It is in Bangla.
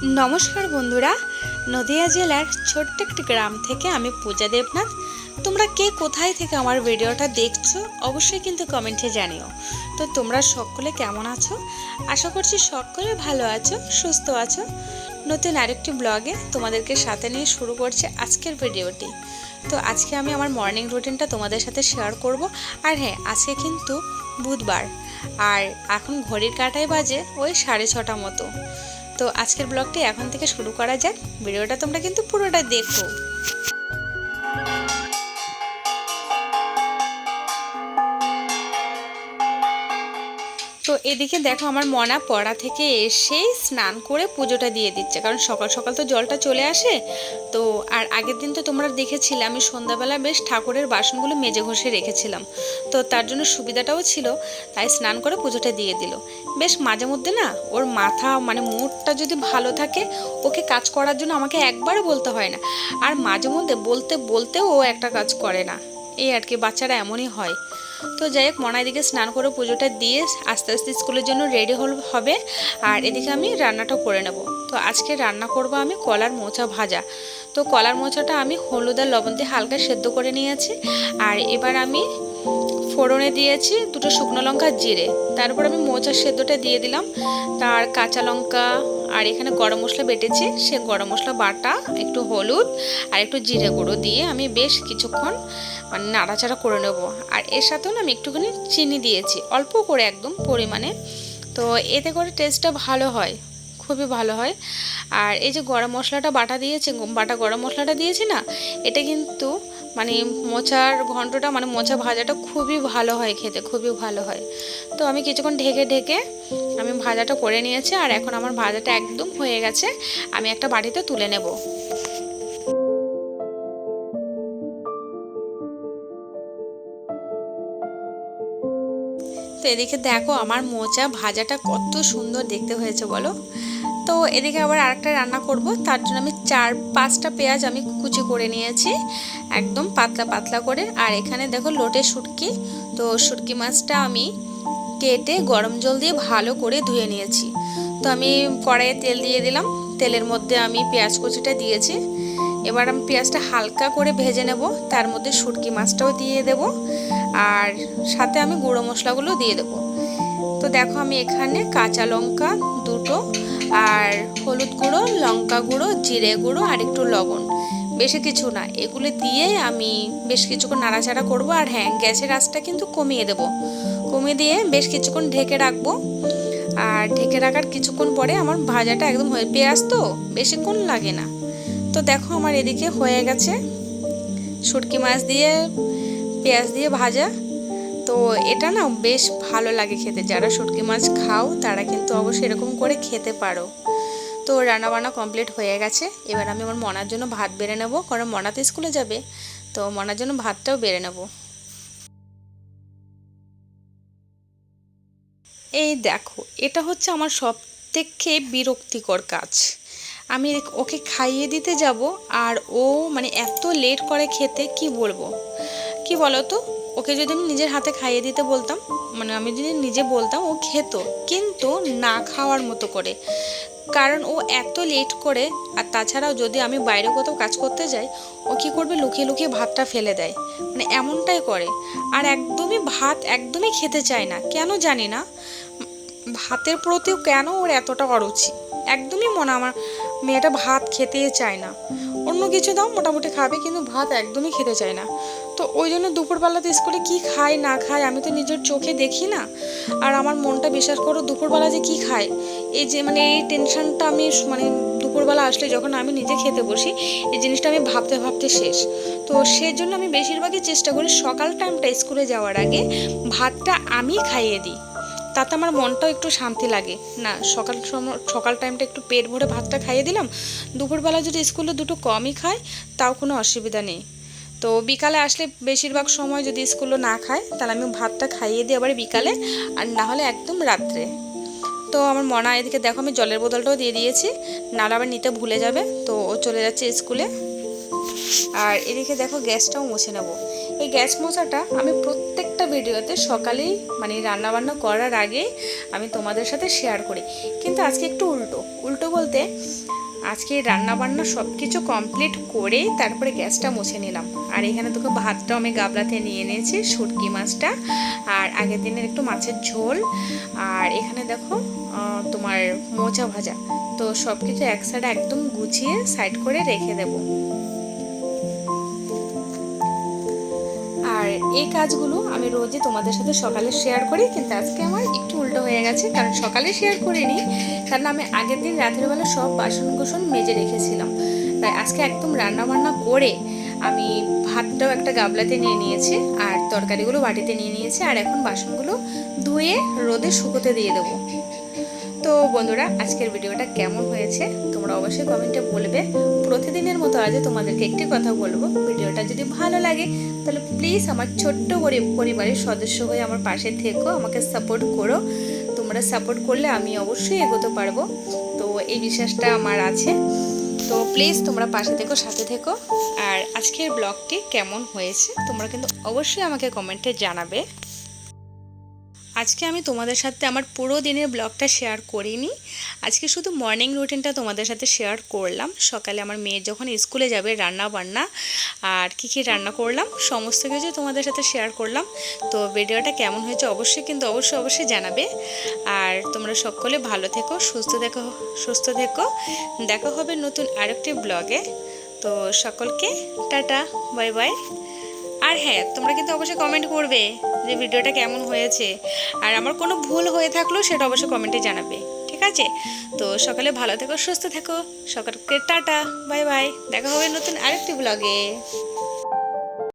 नमस्कार बंधुरा नदिया जिलार छोट्ट एकटी ग्राम थेके आमी पूजा देवनाथ। তোমরা কে কোথায় থেকে আমার ভিডিওটা দেখছো অবশ্যই কিন্তু কমেন্টে জানিও। তো তোমরা সকলে কেমন আছো? আশা করছি সকলে ভালো আছো, সুস্থ আছো। নতুন আরেকটি ব্লগে তোমাদেরকে সাথে নিয়ে শুরু করছি আজকের ভিডিওটি। তো আজকে আমি আমার মর্নিং রুটিনটা তোমাদের সাথে শেয়ার করব। আর হ্যাঁ, আজকে কিন্তু বুধবার আর এখন ঘড়ির কাঁটায় বাজে ওই 6:30 মতো। তো আজকের ব্লগটি এখন থেকে শুরু করা যাক। ভিডিওটা তোমরা কিন্তু পুরোটা দেখো। তো এদিকে দেখো আমার মনা পড়া থেকে এসেই স্নান করে পুজোটা দিয়ে দিচ্ছে, কারণ সকাল সকাল তো জলটা চলে আসে। তো আর আগের দিন তো তোমরা দেখেছিলে আমি সন্ধ্যাবেলা বেশ ঠাকুরের বাসনগুলো মেজে ঘষে রেখেছিলাম, তো তার জন্য সুবিধাটাও ছিল। তাই স্নান করে পুজোটা দিয়ে দিল। বেশ মাঝে মধ্যে না ওর মাথা মুডটা যদি ভালো থাকে ওকে কাজ করার জন্য আমাকে একবারও বলতে হয় না, আর মাঝে মধ্যে বলতে বলতেও ও একটা কাজ করে না। এই আর কি, বাচ্চারা এমনই হয়। তো যাই হোক, মনা এদিকে স্নান করে পুজোটা দিয়ে আস্তে আস্তে স্কুলের জন্য রেডি হবে। আর এদিকে আমি রান্নাটা করে নেব। তো আজকে রান্না করব আমি কলার মোচা ভাজা। তো কলার মোচাটা আমি হলুদ আর লবণ দিয়ে হালকা সেদ্ধ করে নিয়েছি। আর এবার আমি ফোড়নে দিয়েছি 2টো শুকনো লঙ্কা, জিরে। তারপর আমি মোচার সেদ্ধটা দিয়ে দিলাম, তার কাঁচা লঙ্কা আর এখানে গরম মশলা বেটেছি, সে গরম মশলা বাটা, একটু হলুদ আর একটু জিরে গুঁড়ো দিয়ে আমি বেশ কিছুক্ষণ নাড়াচাড়া করে নেব। আর এর সাথেও না আমি একটুখানি চিনি দিয়েছি, অল্প করে একদম পরিমাণে। তো এতে করে টেস্টটা ভালো হয়, খুবই ভালো হয়। আর এই যে গরম মশলাটা বাটা গরম মশলাটা দিয়েছি না, এটা কিন্তু মোচার ঘন্টটা মোচা ভাজাটা খুবই ভালো হয় খেতে, খুবই ভালো হয়। তো আমি কিছুক্ষণ ঢেকে ঢেকে আমি ভাজাটা করে নিয়েছি। আর এখন আমার ভাজাটা একদম হয়ে গেছে, আমি একটা বাটিতে তুলে নেব। তো এদিকে দেখো আমার মোচা ভাজাটা কত সুন্দর দেখতে হয়েছে বলো। তো এদিকে আবার আরেকটা রান্না করব, তার জন্য আমি 4-5টা পেঁয়াজ আমি কুচি করে নিয়েছি একদম পাতলা পাতলা করে। আর এখানে দেখো লোটে শুটকি, তো শুটকি মাছটা আমি কেটে গরম জল দিয়ে ভালো করে ধুয়ে নিয়েছি। তো আমি কড়াইয়ে তেল দিয়ে দিলাম, তেলের মধ্যে আমি পেঁয়াজ কুচিটা দিয়েছি। এবার আমি পেঁয়াজটা হালকা করে ভেজে নেব, তার মধ্যে শুটকি মাছটাও দিয়ে দেব, আর সাথে আমি গুঁড়ো মশলাগুলো দিয়ে দেব। তো দেখো আমি এখানে কাঁচা লঙ্কা 2টো আর হলুদ গুঁড়ো, লঙ্কা গুঁড়ো, জিরে গুঁড়ো আর একটু লবণ, বেশি কিছু না, এগুলো দিয়ে আমি বেশ কিছুক্ষণ নাড়াচাড়া করব। আর হ্যাঁ, গ্যাসের আঁচটা কিন্তু কমিয়ে দেব, কমিয়ে দিয়ে বেশ কিছুক্ষণ ঢেকে রাখবো। আর ঢেকে রাখার কিছুক্ষণ পরে আমার ভাজাটা একদম হয়ে, পেঁয়াজ তো বেশিক্ষণ লাগে না। তো দেখো আমার এদিকে হয়ে গেছে শুটকি মাছ দিয়ে পেঁয়াজ দিয়ে ভাজা। তো এটা না বেশ ভালো লাগে খেতে, যারা শুটকি মাছ খাও তারা কিন্তু অবশ্যই এরকম করে খেতে পারো। তো রান্নাবান্না কমপ্লিট হয়ে গেছে। এবার আমি আমার মনার জন্য ভাত বেড়ে নেব, কারণ মনা তো স্কুলে যাবে, তো মনার জন্য ভাতটাও বেড়ে নেব। এই দেখো, এটা হচ্ছে আমার সব থেকে বিরক্তিকর কাজ। আমি ওকে খাইয়ে দিতে যাব, আর ও এত লেট করে খেতে, কি বলবো। কি বলো তো, ওকে যদি আমি নিজের হাতে খাইয়ে দিতে বলতাম, আমি যদি নিজে বলতাম ও খেত, কিন্তু না খাওয়ার মতো করে। কারণ ও এত লেট করে। আর তাছাড়াও যদি আমি বাইরে কোথাও কাজ করতে যাই, ও কী করবে, লুকিয়ে লুকিয়ে ভাতটা ফেলে দেয়, এমনটাই করে। আর ভাত একদমই খেতে চায় না, কেন জানি না। ভাতের প্রতিও কেন ওর এতটা অরুচি, একদমই আমার মেয়েটা ভাত খেতেই চায় না। অন্য কিছু দাও মোটামুটি খাবে, কিন্তু ভাত একদমই খেতে চায় না। তো ওই জন্য দুপুরবেলাতে স্কুলে কি খায় না খায় আমি তো নিজের চোখে দেখি না। আর আমার মনটা, বিশ্বাস করো, দুপুরবেলা যে কি খায়, এই যে এই টেনশনটা আমি দুপুরবেলা আসলে যখন আমি নিজে খেতে বসি, এই জিনিসটা আমি ভাবতে ভাবতে শেষ। তো সেই জন্য আমি বেশিরভাগই চেষ্টা করি সকাল টাইমটা স্কুলে যাওয়ার আগে ভাতটা আমি খাইয়ে দিই, তাতে আমার মনটাও একটু শান্তি লাগে। না, সকাল টাইমটা একটু পেট ভরে ভাতটা খাইয়ে দিলাম। দুপুরবেলা যদি স্কুলে 2টো কমই খায় তাও কোনো অসুবিধা নেই। তো বিকালে আসলে বেশিরভাগ সময় যদি স্কুলে না খায়, তাহলে আমি ভাতটা খাইয়ে দিই আবার বিকালে, আর না হলে একদম রাত্রে। তো আমার মনা এদিকে দেখো আমি জলের বোতলটাও দিয়ে দিয়েছি, নাহলে আবার নিতে ভুলে যাবে। তো ও চলে যাচ্ছে স্কুলে। আর এদিকে দেখো গ্যাসটাও মুছে নেব। এই গ্যাস মোছাটা আমি প্রত্যেকটা ভিডিওতে সকালেই মানে রান্নাবান্না করার আগে আমি তোমাদের সাথে শেয়ার করি, কিন্তু আজকে একটু উল্টো উল্টো বলতে আজকে রান্নাবান্না সব কিছু কমপ্লিট করে তারপরে গ্যাসটা মুছে নিলাম। আর এখানে দেখো ভাতটাও আমি গাবলাতে নিয়ে নিয়েছি, শুটকি মাছটা আর আগের দিনের একটু মাছের ঝোল, আর এখানে দেখো তোমার মোচা ভাজা। তো সব কিছু এক সাইডে একদম গুছিয়ে সাইড করে রেখে দেবো। আর এই কাজগুলো আমি রোজই তোমাদের সাথে সকালে শেয়ার করি, কিন্তু আজকে আমার একটু উল্টো হয়ে গেছে, কারণ সকালে শেয়ার করিনি, কারণ আমি আগের দিন রাতের বেলা সব বাসন কোসন মেজে রেখেছিলাম। তাই আজকে একদম রান্না বান্না করে আমি ভাতটাও একটা গাবলাতে নিয়ে নিয়েছি আর তরকারিগুলো বাটিতে নিয়ে নিয়েছি, আর এখন বাসনগুলো ধুয়ে রোদে শুকোতে দিয়ে দেবো। তো বন্ধুরা, আজকের ভিডিওটা কেমন হয়েছে তোমরা অবশ্যই কমেন্টে বলবে। প্রতিদিনের মতো আজ তোমাদেরকে একটি কথা বলবো, ভিডিওটা যদি ভালো লাগে তাহলে প্লিজ আমার ছোট্ট পরিবারের সদস্য হয়ে আমার পাশে থেকো, আমাকে সাপোর্ট করো। তোমরা সাপোর্ট করলে আমি অবশ্যই এগোতে পারবো, তো এই বিশ্বাসটা আমার আছে। তো প্লিজ তোমরা পাশে থেকো, সাথে থেকো। আর আজকের ব্লগটি কেমন হয়েছে তোমরা কিন্তু অবশ্যই আমাকে কমেন্টে জানাবে। আজকে আমি তোমাদের সাথে আমার পুরো দিনের ব্লগটা শেয়ার করিনি, আজকে শুধু মর্নিং রুটিনটা তোমাদের সাথে শেয়ার করলাম। সকালে আমার মেয়ে যখন স্কুলে যাবে রান্না বান্না আর কী রান্না করলাম সমস্ত কিছু তোমাদের সাথে শেয়ার করলাম। তো ভিডিওটা কেমন হয়েছে অবশ্যই কিন্তু অবশ্যই জানাবে। আর তোমরা সকলে ভালো থেকো, সুস্থ থেকো। দেখা হবে নতুন আরেকটি ব্লগে। তো সকলকে টাটা, বাই বাই। আর হ্যাঁ, তোমরা কিন্তু অবশ্যই কমেন্ট করবে যে ভিডিওটা কেমন হয়েছে, আর আমার কোনো ভুল হয়ে থাকলেও সেটা অবশ্যই কমেন্টে জানাবে, ঠিক আছে? তো সকালে ভালো থেকো, সুস্থ থেকো, সকলকে টাটা, বাই বাই। দেখা হবে নতুন আরেকটি ব্লগে।